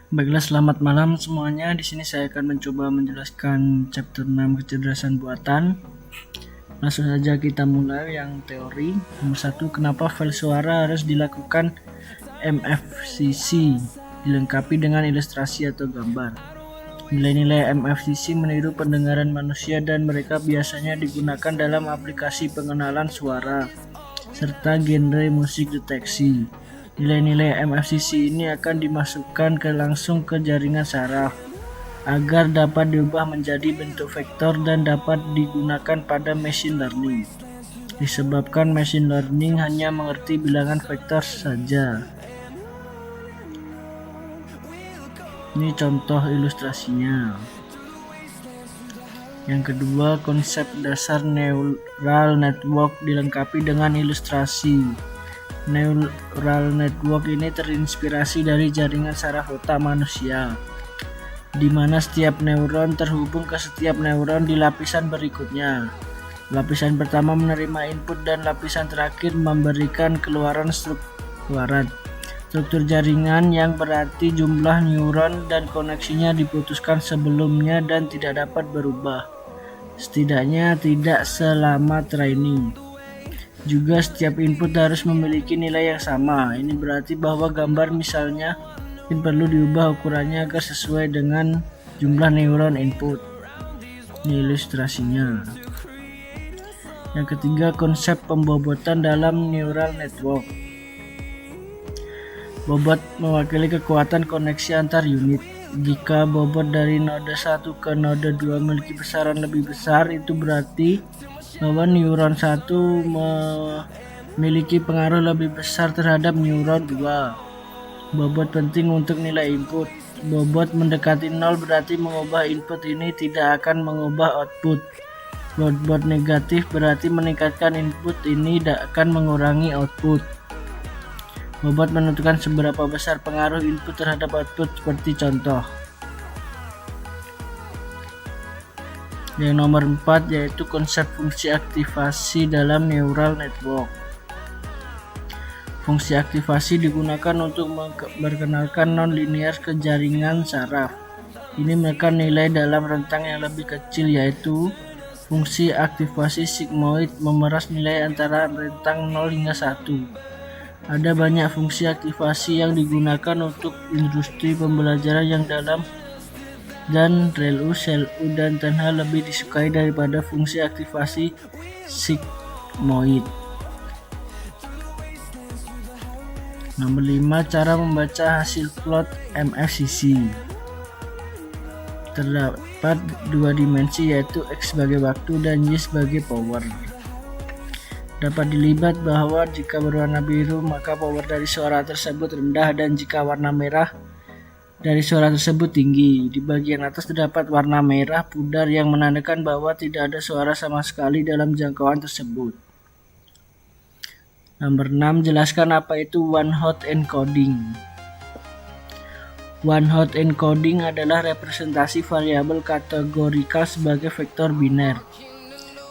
Baiklah, selamat malam semuanya. Di sini saya akan mencoba menjelaskan chapter 6 kecerdasan buatan. Langsung saja kita mulai yang teori. Nomor 1, kenapa file suara harus dilakukan MFCC, dilengkapi dengan ilustrasi atau gambar. Nilai-nilai MFCC meniru pendengaran manusia dan mereka biasanya digunakan dalam aplikasi pengenalan suara serta genre musik deteksi. Nilai-nilai MFCC ini akan dimasukkan langsung ke jaringan saraf agar dapat diubah menjadi bentuk vektor dan dapat digunakan pada machine learning. Disebabkan machine learning hanya mengerti bilangan vektor saja. Ini contoh ilustrasinya. Yang kedua, konsep dasar neural network dilengkapi dengan ilustrasi. Neural network ini terinspirasi dari jaringan saraf otak manusia, di mana setiap neuron terhubung ke setiap neuron di lapisan berikutnya. Lapisan pertama menerima input dan lapisan terakhir memberikan keluaran struktur jaringan yang berarti jumlah neuron dan koneksinya diputuskan sebelumnya dan tidak dapat berubah, setidaknya tidak selama training. Juga setiap input harus memiliki nilai yang sama. Ini berarti bahwa gambar misalnya perlu diubah ukurannya agar sesuai dengan jumlah neuron input. Ini ilustrasinya. Yang ketiga, konsep pembobotan dalam neural network. Bobot mewakili kekuatan koneksi antar unit. Jika bobot dari node 1 ke node 2 memiliki besaran lebih besar, itu berarti bahwa neuron 1 memiliki pengaruh lebih besar terhadap neuron 2. Bobot penting untuk nilai input. Bobot mendekati 0 berarti mengubah input ini tidak akan mengubah output. Bobot negatif berarti meningkatkan input ini tidak akan mengurangi output. Bobot menentukan seberapa besar pengaruh input terhadap output, seperti contoh. Yang nomor 4 yaitu konsep fungsi aktivasi dalam neural network. Fungsi aktivasi digunakan untuk memperkenalkan non-linear ke jaringan saraf. Ini menekan nilai dalam rentang yang lebih kecil, yaitu fungsi aktivasi sigmoid memeras nilai antara rentang 0 hingga 1. Ada banyak fungsi aktivasi yang digunakan untuk industri pembelajaran yang dalam dan ReLU, SeLU, dan TenHa lebih disukai daripada fungsi aktivasi sigmoid. Nomor 5, cara membaca hasil plot MFCC. Terdapat dua dimensi, yaitu X sebagai waktu dan Y sebagai power. Dapat dilihat bahwa jika berwarna biru maka power dari suara tersebut rendah dan jika warna merah dari suara tersebut tinggi. Di bagian atas terdapat warna merah pudar yang menandakan bahwa tidak ada suara sama sekali dalam jangkauan tersebut. Nomor 6, jelaskan apa itu one hot encoding. One-hot encoding adalah representasi variabel kategorikal sebagai vektor biner.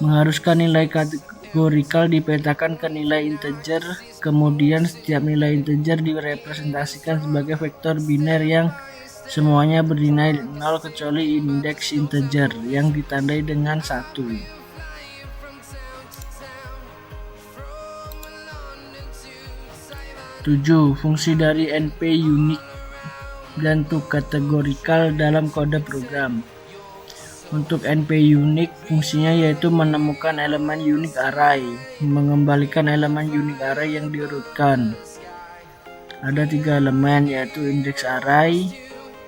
Mengharuskan nilai kategorikal dipetakan ke nilai integer, kemudian setiap nilai integer direpresentasikan sebagai vektor biner yang semuanya bernilai 0 kecuali indeks integer yang ditandai dengan 1. 7. Fungsi dari NP unique dan to kategorikal dalam kode program. Untuk NP unique, fungsinya yaitu menemukan elemen unique array, mengembalikan elemen unique array yang diurutkan. Ada 3 elemen, yaitu index array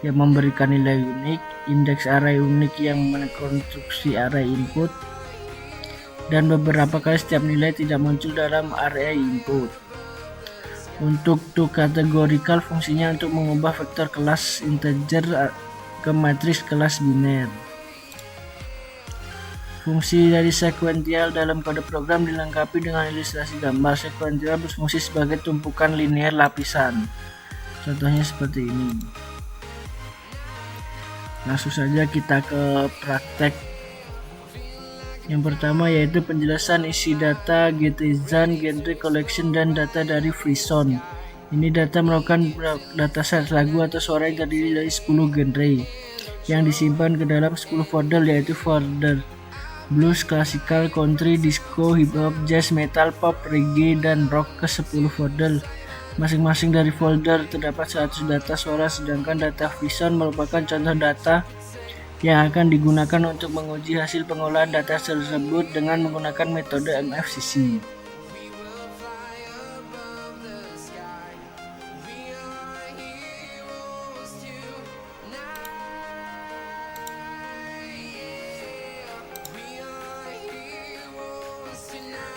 yang memberikan nilai unik, index array unik yang mengkonstruksi array input, dan beberapa kali setiap nilai tidak muncul dalam array input. Untuk to kategorikal, fungsinya untuk mengubah vektor kelas integer ke matriks kelas biner. Fungsi dari sekuensial dalam kode program dilengkapi dengan ilustrasi gambar. Sekuensial berfungsi sebagai tumpukan linear lapisan. Contohnya seperti ini. Langsung saja kita ke praktek. Yang pertama yaitu penjelasan isi data, getizan, genre collection, dan data dari FreeSound. Ini data merupakan dataset lagu atau suara yang terdiri dari 10 genre yang disimpan ke dalam 10 folder, yaitu folder blues, classical, country, disco, hip hop, jazz, metal, pop, reggae, dan rock ke 10 folder. Masing-masing dari folder terdapat 100 data suara, sedangkan data FreeSound merupakan contoh data yang akan digunakan untuk menguji hasil pengolahan data tersebut dengan menggunakan metode MFCC.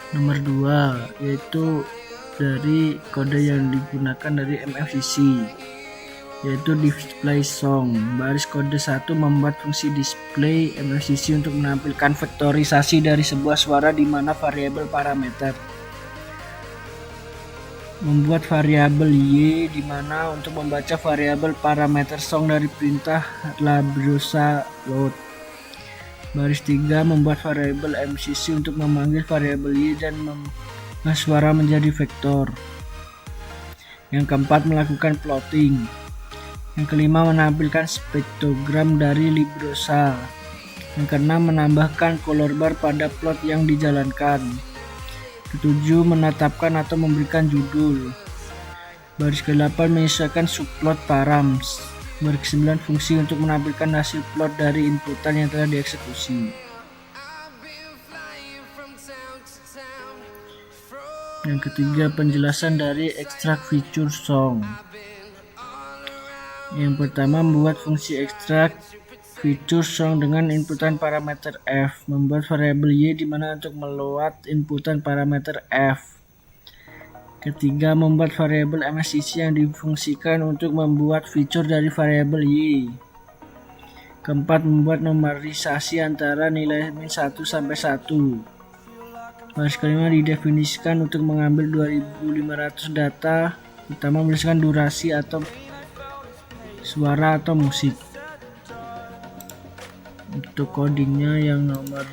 Nomor 2 yaitu dari kode yang digunakan dari MFCC, yaitu display song. Baris kode 1 membuat fungsi display MFCC untuk menampilkan vektorisasi dari sebuah suara di mana variabel parameter. Membuat variabel y di mana untuk membaca variabel parameter song dari perintah labrosa load. Baris 3 membuat variabel MCC untuk memanggil variabel y dan mengubah suara menjadi vektor. Yang keempat melakukan plotting. Yang kelima menampilkan spektrogram dari librosa. Yang keenam menambahkan color bar pada plot yang dijalankan. Ketujuh menetapkan atau memberikan judul. Baris ke-8 menyesuaikan subplot params. Baris ke-9 fungsi untuk menampilkan hasil plot dari inputan yang telah dieksekusi. Yang ketiga penjelasan dari extract feature song. Yang pertama membuat fungsi extract feature song dengan inputan parameter f, membuat variabel y di mana untuk meload inputan parameter f. Ketiga, membuat variabel MSCC yang difungsikan untuk membuat fitur dari variabel y. Keempat, membuat nomarisasi antara nilai min 1 sampai 1. Baris kelima didefinisikan untuk mengambil 2500 data, utama berdasarkan durasi atau suara atau musik. Untuk codingnya yang nomor,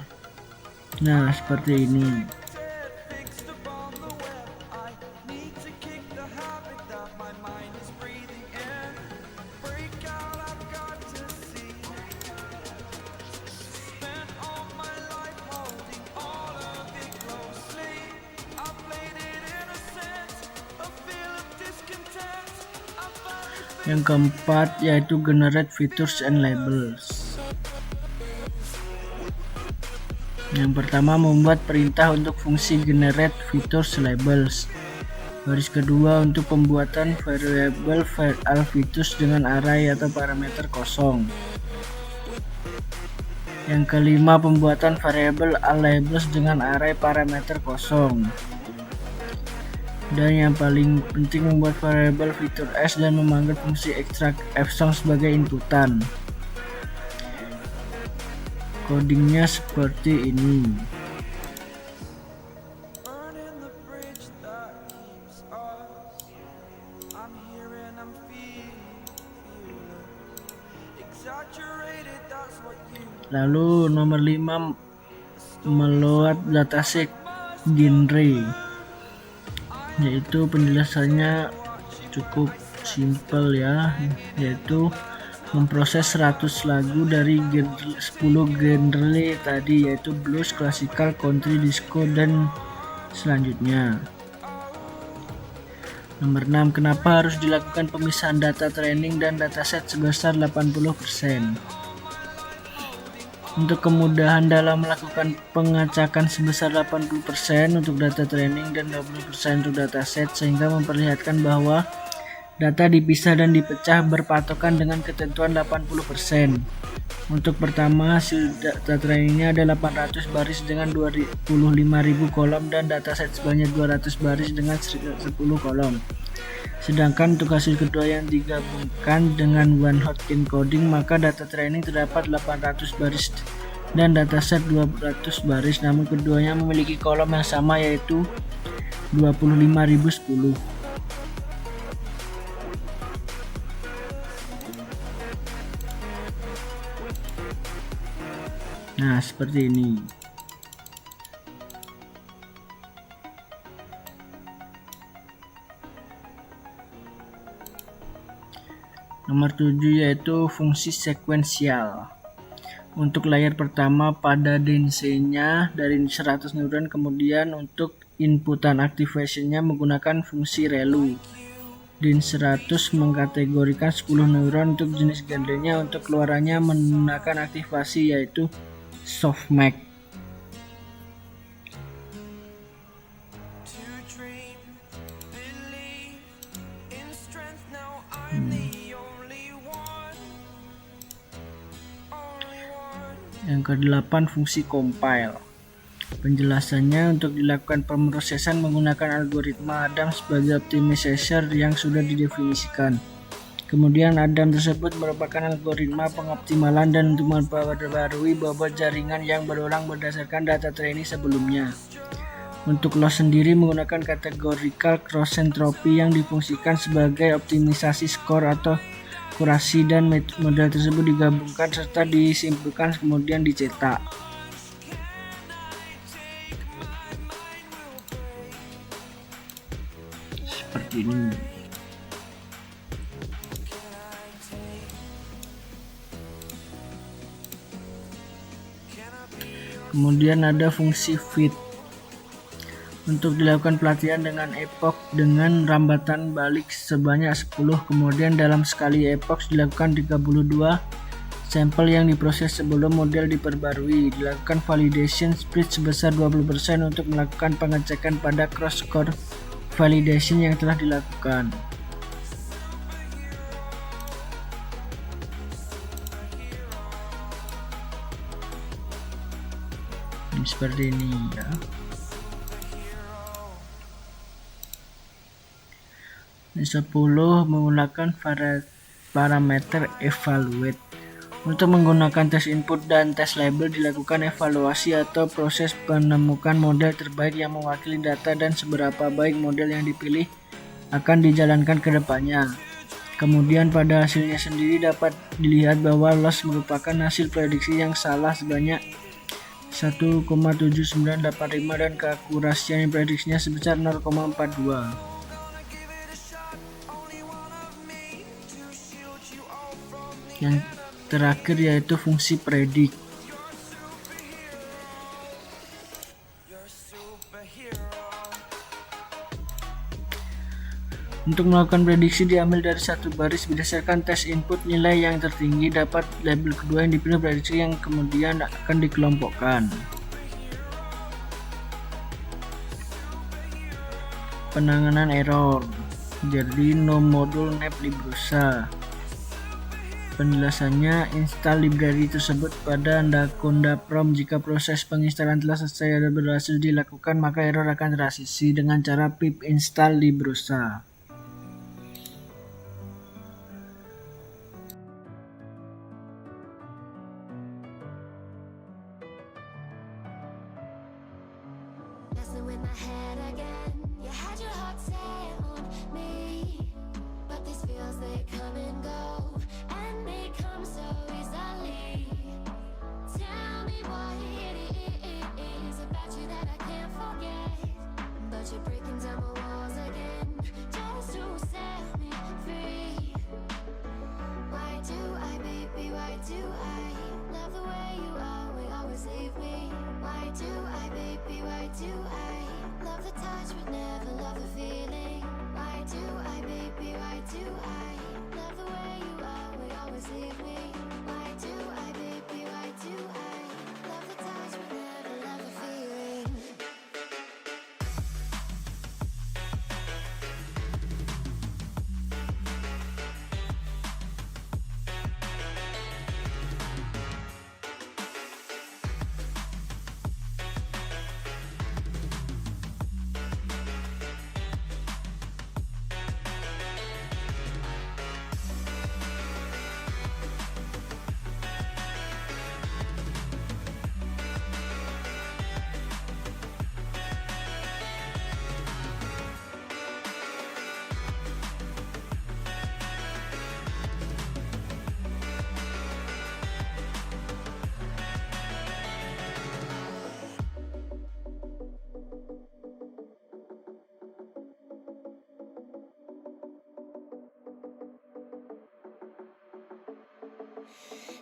nah seperti ini. Yang keempat yaitu generate features and labels. Yang pertama membuat perintah untuk fungsi generate features labels. Baris kedua untuk pembuatan variabel all features dengan array atau parameter kosong. Yang kelima pembuatan variabel all labels dengan array parameter kosong. Dan yang paling penting membuat variabel fitur s dan memanggil fungsi extract fsong sebagai inputan. Codingnya seperti ini. Lalu nomor 5, meload dataset genre, yaitu penjelasannya cukup simple ya, yaitu memproses 100 lagu dari 10 genre tadi, yaitu blues, classical, country, disco, dan selanjutnya. Nomor 6, kenapa harus dilakukan pemisahan data training dan dataset sebesar 80%? Untuk kemudahan dalam melakukan pengacakan sebesar 80% untuk data training dan 20% untuk dataset, sehingga memperlihatkan bahwa data dipisah dan dipecah berpatokan dengan ketentuan 80%. Untuk pertama, hasil data trainingnya ada 800 baris dengan 25.000 kolom dan dataset sebanyak 200 baris dengan 10 kolom. Sedangkan untuk hasil kedua yang digabungkan dengan one hot encoding, maka data training terdapat 800 baris dan dataset 200 baris, namun keduanya memiliki kolom yang sama, yaitu 25.010. Nah, seperti ini. Nomor 7 yaitu fungsi sekuensial. Untuk layer pertama pada densenya dari 100 neuron, kemudian untuk inputan activation-nya menggunakan fungsi ReLU. DIN 100 mengkategorikan 10 neuron untuk jenis genrenya, untuk keluarannya menggunakan aktivasi yaitu softmax. Yang ke-8, fungsi compile. Penjelasannya, untuk dilakukan pemrosesan menggunakan algoritma Adam sebagai optimizer yang sudah didefinisikan. Kemudian Adam tersebut merupakan algoritma pengoptimalan dan untuk memperbarui bobot jaringan yang berulang berdasarkan data training sebelumnya. Untuk loss sendiri menggunakan categorical cross entropy yang difungsikan sebagai optimisasi skor atau kurasi, dan model tersebut digabungkan serta disimpulkan kemudian dicetak. Seperti ini. Kemudian ada fungsi fit. Untuk dilakukan pelatihan dengan epoch dengan rambatan balik sebanyak 10, kemudian dalam sekali epoch dilakukan 32 sampel yang diproses sebelum model diperbarui. Dilakukan validation split sebesar 20% untuk melakukan pengecekan pada cross core validation yang telah dilakukan. Seperti ini ya. Ini 10 menggunakan parameter evaluate. Untuk menggunakan tes input dan tes label dilakukan evaluasi atau proses menemukan model terbaik yang mewakili data dan seberapa baik model yang dipilih akan dijalankan ke depannya. Kemudian pada hasilnya sendiri dapat dilihat bahwa loss merupakan hasil prediksi yang salah sebanyak 1,7985 dan keakurasian prediksinya sebesar 0,42. Yang terakhir yaitu fungsi predict. Untuk melakukan prediksi diambil dari satu baris berdasarkan tes input. Nilai yang tertinggi dapat label kedua yang dipilih prediksi yang kemudian akan dikelompokkan. Penanganan error. Jadi no module nep librosa. Penjelasannya, install library tersebut pada Anaconda Prom. Jika proses penginstalan telah selesai dan berhasil dilakukan, maka error akan teratasi dengan cara pip install librosa. what it is about you that I can't forget. But you're breaking down my walls again, just to set me free. Why do I, baby, why do I love the way you always leave me? Why do I, baby, why do I love the touch but never love the feeling? Why do I, baby, why do I love the way you always leave me? Why do I, baby, why do I love the touch but never love the feeling?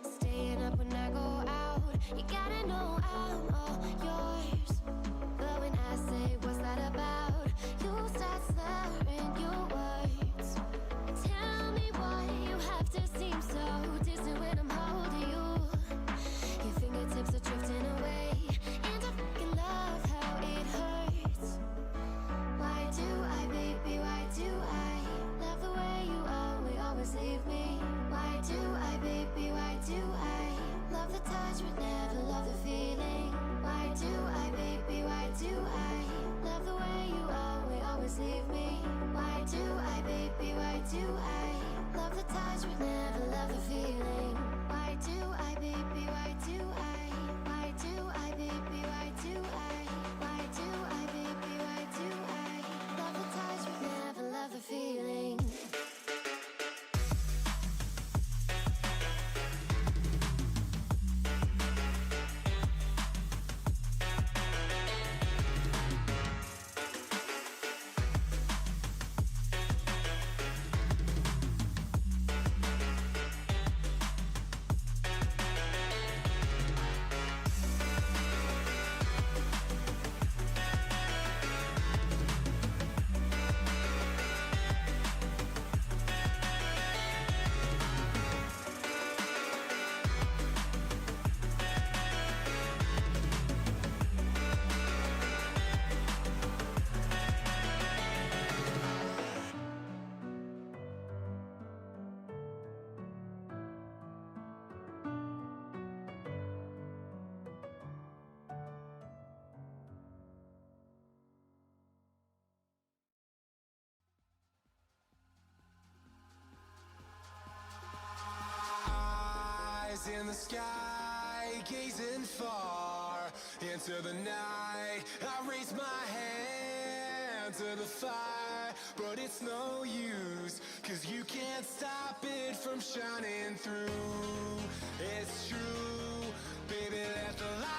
Staying up when I go out, you gotta know I'm all yours. But when I say what's that about, you start slurring your words. Tell me why you have to seem so distant when I'm holding you. Your fingertips are drifting away, and I fucking love how it hurts. Why do I, baby, why do I love the way you always leave me? Why do I, baby, why do I love the touch but never love the feeling? Why do I, baby, why do I love the way you always leave me? Why do I, baby, why do I love the touch but never love the feeling? Why do I, baby, why do I? Why do I, baby, why do I? Why do I, baby, why do I love the touch but never love the feeling? Eyes in the sky, gazing far into the night. I raise my hand to the fire, but it's no use, 'cause you can't stop it from shining through. It's true, baby, let the light